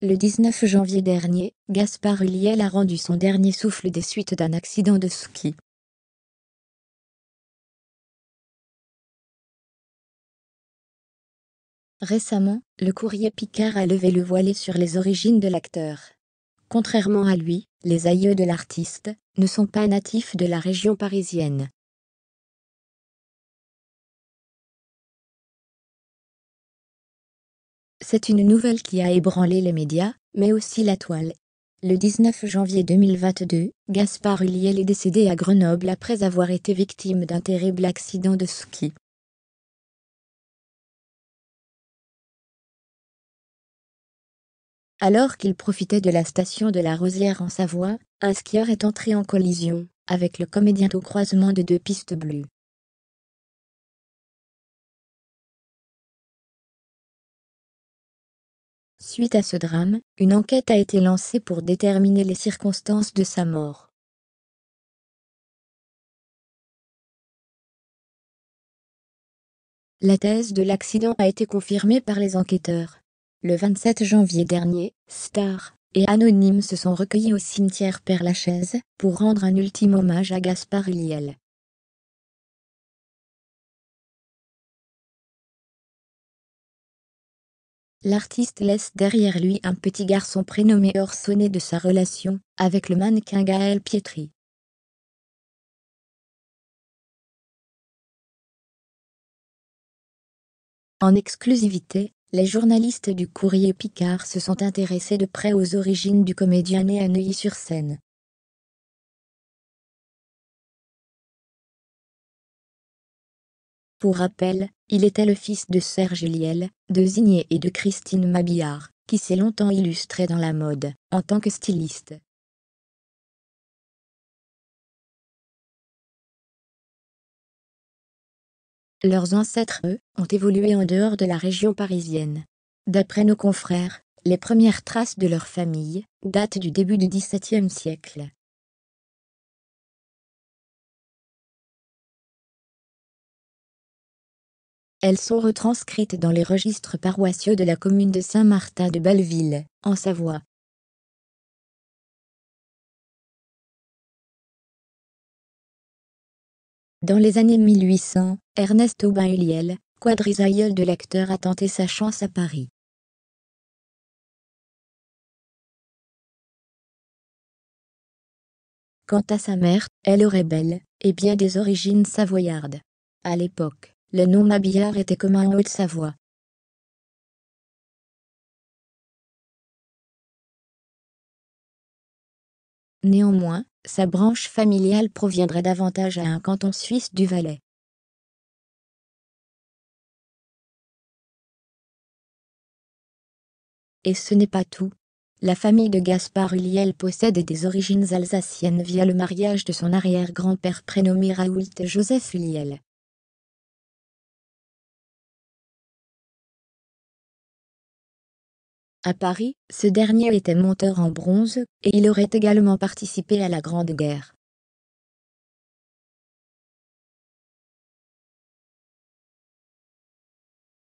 Le 19 janvier dernier, Gaspard Ulliel a rendu son dernier souffle des suites d'un accident de ski. Récemment, le courrier Picard a levé le voile sur les origines de l'acteur. Contrairement à lui, les aïeux de l'artiste ne sont pas natifs de la région parisienne. C'est une nouvelle qui a ébranlé les médias, mais aussi la toile. Le 19 janvier 2022, Gaspard Ulliel est décédé à Grenoble après avoir été victime d'un terrible accident de ski. Alors qu'il profitait de la station de la Rosière en Savoie, un skieur est entré en collision avec le comédien au croisement de deux pistes bleues. Suite à ce drame, une enquête a été lancée pour déterminer les circonstances de sa mort. La thèse de l'accident a été confirmée par les enquêteurs. Le 27 janvier dernier, Star et Anonyme se sont recueillis au cimetière Père-Lachaise pour rendre un ultime hommage à Gaspard Ulliel. L'artiste laisse derrière lui un petit garçon prénommé Orso, né de sa relation avec le mannequin Gaël Pietri. En exclusivité, les journalistes du courrier Picard se sont intéressés de près aux origines du comédien né à Neuilly-sur-Seine. Pour rappel, il était le fils de Serge Ulliel, de Zigné et de Christine Mabillard, qui s'est longtemps illustré dans la mode, en tant que styliste. Leurs ancêtres, eux, ont évolué en dehors de la région parisienne. D'après nos confrères, les premières traces de leur famille datent du début du XVIIe siècle. Elles sont retranscrites dans les registres paroissiaux de la commune de Saint-Martin de Belleville, en Savoie. Dans les années 1800, Ernest Aubin Ulliel, quadrisaïeul de l'acteur, a tenté sa chance à Paris. Quant à sa mère, elle aurait bel et bien des origines savoyardes. À l'époque, le nom Mabillard était commun en Haute-Savoie. Néanmoins, sa branche familiale proviendrait davantage à un canton suisse du Valais. Et ce n'est pas tout. La famille de Gaspard Ulliel possède des origines alsaciennes via le mariage de son arrière-grand-père prénommé Raoult Joseph Ulliel. À Paris, ce dernier était monteur en bronze, et il aurait également participé à la Grande Guerre.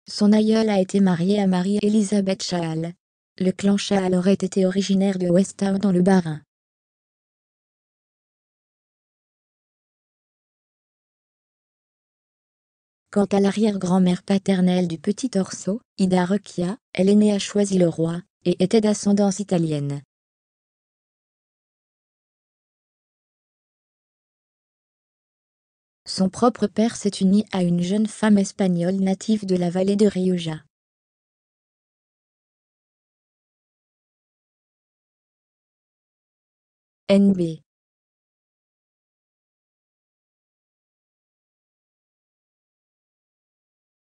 Son aïeul a été marié à Marie-Élisabeth Chaal. Le clan Chaal aurait été originaire de Westhout dans le Bas-Rhin. Quant à l'arrière-grand-mère paternelle du petit Orso, Ida Recchia, elle est née à Choisy-le-Roi, et était d'ascendance italienne. Son propre père s'est uni à une jeune femme espagnole native de la vallée de Rioja. NB